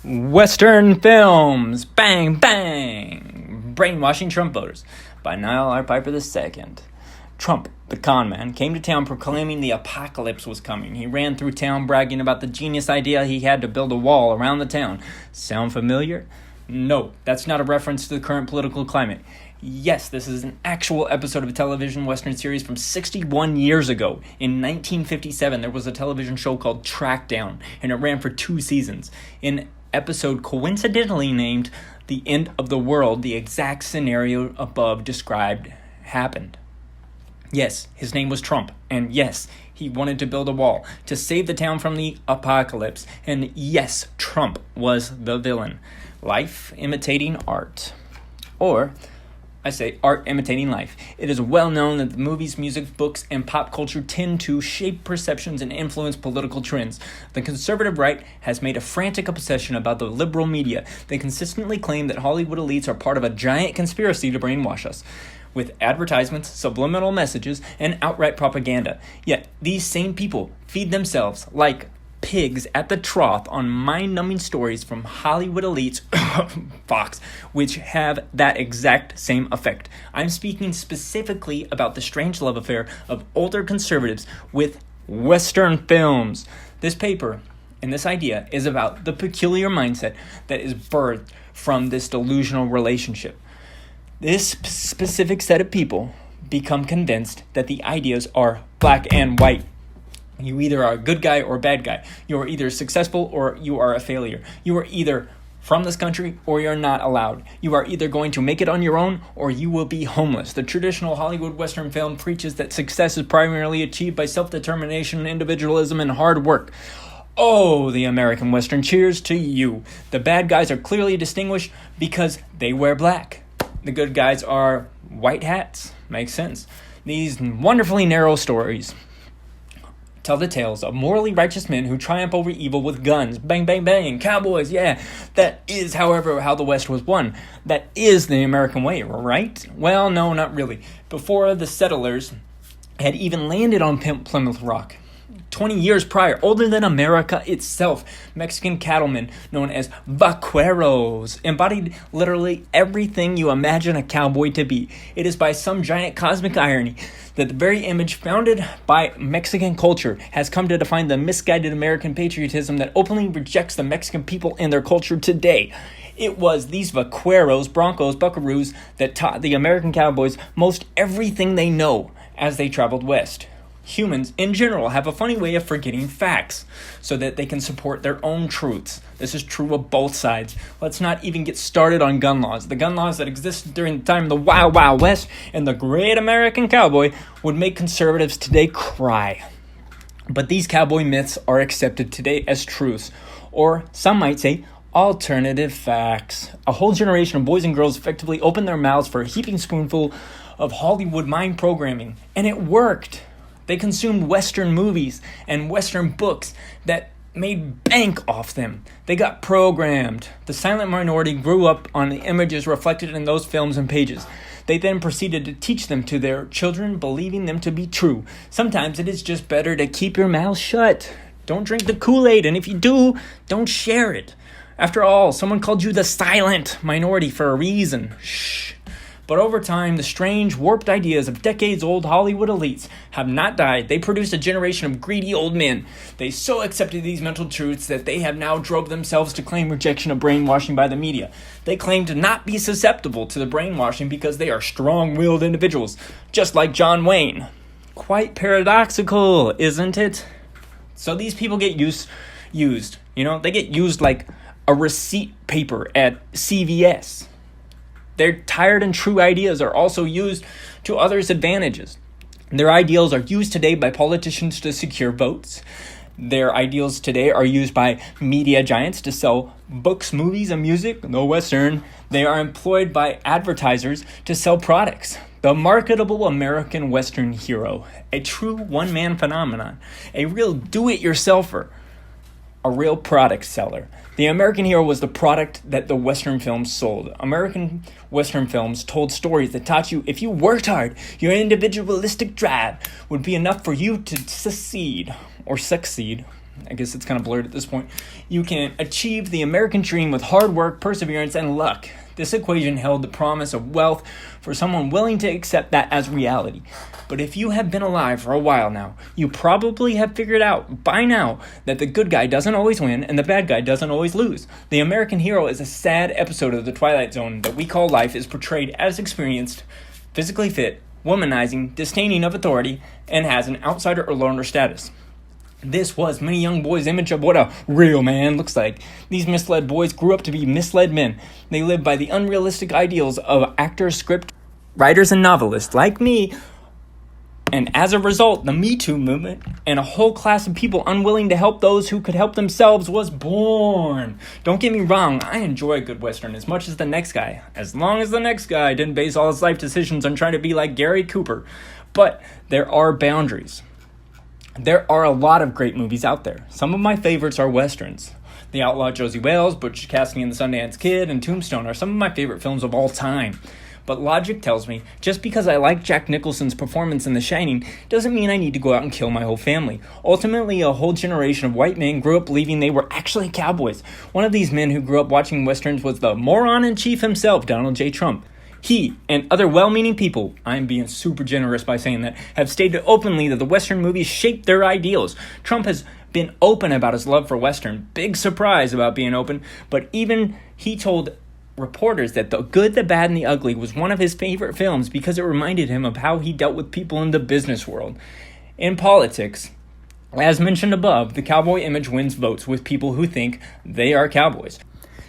Western films, bang, bang, brainwashing Trump voters by Knial R. Piper II. Trump, the con man, came to town proclaiming the apocalypse was coming. He ran through town bragging about the genius idea he had to build a wall around the town. Sound familiar? No, that's not a reference to the current political climate. Yes, this is an actual episode of a television Western series from 61 years ago. In 1957, there was a television show called Trackdown, and it ran for 2 seasons. In episode coincidentally named The End of the World, the exact scenario above described happened. Yes, his name was Trump, and yes, he wanted to build a wall to save the town from the apocalypse, and yes, Trump was the villain. Life imitating art. Or, I say art imitating life. It is well known that the movies, music, books, and pop culture tend to shape perceptions and influence political trends. The conservative right has made a frantic obsession about the liberal media. They consistently claim that Hollywood elites are part of a giant conspiracy to brainwash us, with advertisements, subliminal messages, and outright propaganda. Yet, these same people feed themselves like pigs at the trough on mind-numbing stories from Hollywood elites, Fox, which have that exact same effect. I'm speaking specifically about the strange love affair of older conservatives with Western films. This paper and this idea is about the peculiar mindset that is birthed from this delusional relationship. This specific set of people become convinced that the ideas are black and white. You either are a good guy or a bad guy. You are either successful or you are a failure. You are either from this country or you're not allowed. You are either going to make it on your own or you will be homeless. The traditional Hollywood Western film preaches that success is primarily achieved by self-determination, individualism, and hard work. Oh, the American Western cheers to you. The bad guys are clearly distinguished because they wear black. The good guys are white hats. Makes sense. These wonderfully narrow stories tell the tales of morally righteous men who triumph over evil with guns. Bang, bang, bang. Cowboys, yeah. That is, however, how the West was won. That is the American way, right? Well, no, not really. Before the settlers had even landed on Plymouth Rock, 20 years prior, older than America itself, Mexican cattlemen known as vaqueros embodied literally everything you imagine a cowboy to be. It is by some giant cosmic irony that the very image founded by Mexican culture has come to define the misguided American patriotism that openly rejects the Mexican people and their culture today. It was these vaqueros, broncos, buckaroos that taught the American cowboys most everything they know as they traveled west. Humans, in general, have a funny way of forgetting facts so that they can support their own truths. This is true of both sides. Let's not even get started on gun laws. The gun laws that existed during the time of the Wild Wild West and the great American cowboy would make conservatives today cry. But these cowboy myths are accepted today as truths, or some might say, alternative facts. A whole generation of boys and girls effectively opened their mouths for a heaping spoonful of Hollywood mind programming, and it worked. They consumed Western movies and Western books that made bank off them. They got programmed. The silent minority grew up on the images reflected in those films and pages. They then proceeded to teach them to their children, believing them to be true. Sometimes it is just better to keep your mouth shut. Don't drink the Kool-Aid, and if you do, don't share it. After all, someone called you the silent minority for a reason. Shh. But over time, the strange, warped ideas of decades-old Hollywood elites have not died. They produced a generation of greedy old men. They so accepted these mental truths that they have now drove themselves to claim rejection of brainwashing by the media. They claim to not be susceptible to the brainwashing because they are strong-willed individuals, just like John Wayne. Quite paradoxical, isn't it? So these people get used. They get used like a receipt paper at CVS. Their tired and true ideas are also used to others' advantages. Their ideals are used today by politicians to secure votes. Their ideals today are used by media giants to sell books, movies, and music, no Western. They are employed by advertisers to sell products. The marketable American Western hero, a true one-man phenomenon, a real do-it-yourselfer, a real product seller. The American hero was the product that the Western films sold. American Western films told stories that taught you if you worked hard, your individualistic drive would be enough for you to succeed. I guess it's kind of blurred at this point. You can achieve the American dream with hard work, perseverance, and luck. This equation held the promise of wealth for someone willing to accept that as reality. But if you have been alive for a while now, you probably have figured out by now that the good guy doesn't always win and the bad guy doesn't always lose. The American hero is a sad episode of the Twilight Zone that we call life, is portrayed as experienced, physically fit, womanizing, disdaining of authority, and has an outsider or loner status. This was many young boys' image of what a real man looks like. These misled boys grew up to be misled men. They lived by the unrealistic ideals of actors, script writers, and novelists like me. And as a result, the Me Too movement and a whole class of people unwilling to help those who could help themselves was born. Don't get me wrong, I enjoy a good Western as much as the next guy, as long as the next guy didn't base all his life decisions on trying to be like Gary Cooper. But there are boundaries. There are a lot of great movies out there. Some of my favorites are Westerns. The Outlaw Josie Wales, Butch Cassidy and the Sundance Kid, and Tombstone are some of my favorite films of all time. But logic tells me, just because I like Jack Nicholson's performance in The Shining doesn't mean I need to go out and kill my whole family. Ultimately, a whole generation of white men grew up believing they were actually cowboys. One of these men who grew up watching Westerns was the moron-in-chief himself, Donald J. Trump. He and other well-meaning people, I'm being super generous by saying that, have stated openly that the Western movies shaped their ideals. Trump has been open about his love for Western. Big surprise about being open, but even he told reporters that The Good, the Bad, and the Ugly was one of his favorite films because it reminded him of how he dealt with people in the business world. In politics, as mentioned above, the cowboy image wins votes with people who think they are cowboys.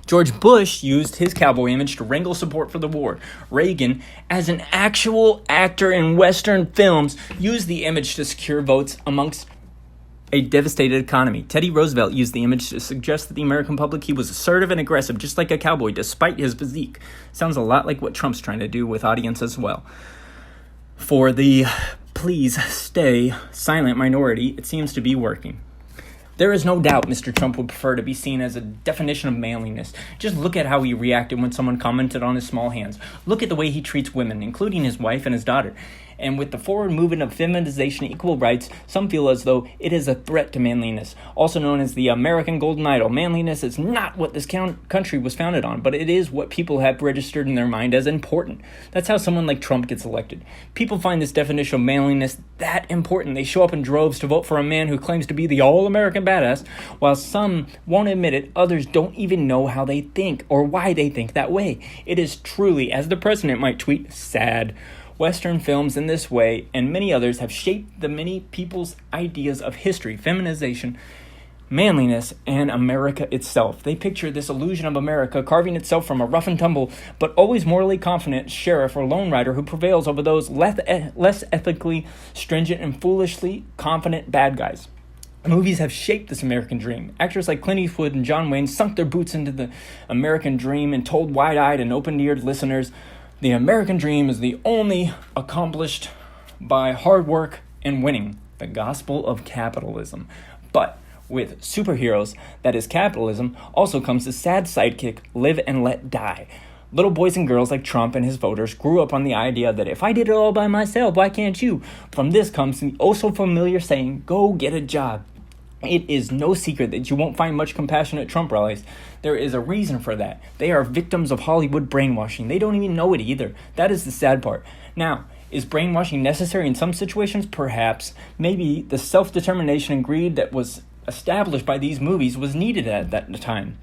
George Bush used his cowboy image to wrangle support for the war. Reagan, as an actual actor in Western films, used the image to secure votes amongst a devastated economy. Teddy Roosevelt used the image to suggest to the American public he was assertive and aggressive, just like a cowboy, despite his physique. Sounds a lot like what Trump's trying to do with audience as well. For the please stay silent minority, it seems to be working. There is no doubt Mr. Trump would prefer to be seen as a definition of manliness. Just look at how he reacted when someone commented on his small hands. Look at the way he treats women, including his wife and his daughter. And with the forward movement of feminization and equal rights, some feel as though it is a threat to manliness. Also known as the American Golden Idol, manliness is not what this country was founded on, but it is what people have registered in their mind as important. That's how someone like Trump gets elected. People find this definition of manliness that important. They show up in droves to vote for a man who claims to be the all-American badass. While some won't admit it, others don't even know how they think or why they think that way. It is truly, as the president might tweet, sad. Western films in this way and many others have shaped the many people's ideas of history, feminization, manliness, and America itself. They picture this illusion of America carving itself from a rough and tumble, but always morally confident sheriff or lone rider who prevails over those less ethically stringent and foolishly confident bad guys. Movies have shaped this American dream. Actors like Clint Eastwood and John Wayne sunk their boots into the American dream and told wide-eyed and open-eared listeners, the American dream is the only accomplished by hard work and winning, the gospel of capitalism. But with superheroes, that is capitalism, also comes the sad sidekick, live and let die. Little boys and girls like Trump and his voters grew up on the idea that if I did it all by myself, why can't you? From this comes the oh-so-familiar saying, go get a job. It is no secret that you won't find much compassion at Trump rallies. There is a reason for that. They are victims of Hollywood brainwashing. They don't even know it either. That is the sad part. Now, is brainwashing necessary in some situations? Perhaps. Maybe the self-determination and greed that was established by these movies was needed at that time.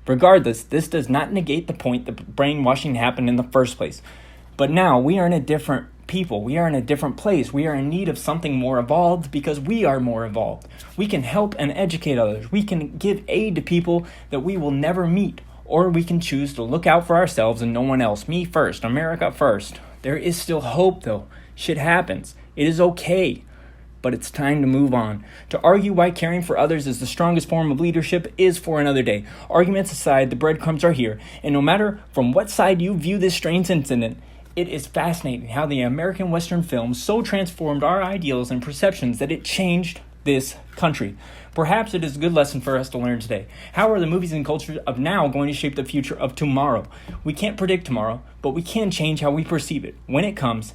Regardless, this does not negate the point that brainwashing happened in the first place. But now we are in a different people. We are in a different place. We are in need of something more evolved because we are more evolved. We can help and educate others. We can give aid to people that we will never meet. Or we can choose to look out for ourselves and no one else. Me first. America first. There is still hope though. Shit happens. It is okay. But it's time to move on. To argue why caring for others is the strongest form of leadership is for another day. Arguments aside, the breadcrumbs are here. And no matter from what side you view this strange incident, it is fascinating how the American Western film so transformed our ideals and perceptions that it changed this country. Perhaps it is a good lesson for us to learn today. How are the movies and culture of now going to shape the future of tomorrow? We can't predict tomorrow, but we can change how we perceive it when it comes.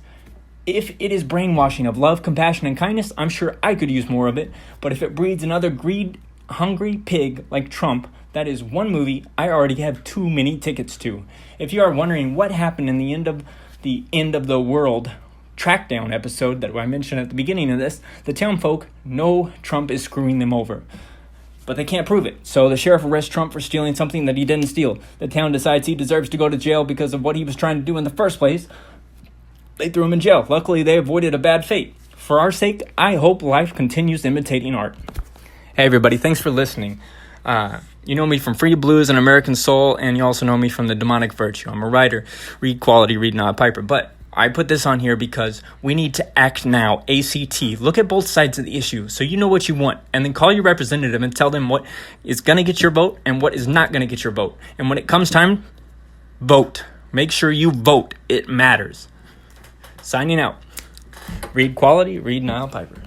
If it is brainwashing of love, compassion, and kindness, I'm sure I could use more of it. But if it breeds another greed hungry pig like Trump, that is one movie I already have too many tickets to. If you are wondering what happened in the end of the world trackdown episode that I mentioned at the beginning of this, the town folk know Trump is screwing them over. But they can't prove it. So the sheriff arrests Trump for stealing something that he didn't steal. The town decides he deserves to go to jail because of what he was trying to do in the first place. They threw him in jail. Luckily, they avoided a bad fate. For our sake, I hope life continues imitating art. Hey, everybody. Thanks for listening. You know me from Free Blues and American Soul, and you also know me from The Demonic Virtue. I'm a writer. Read quality, read not Piper. But I put this on here because we need to act now, ACT. Look at both sides of the issue so you know what you want. And then call your representative and tell them what is going to get your vote and what is not going to get your vote. And when it comes time, vote. Make sure you vote. It matters. Signing out. Read quality, read Knial Piper.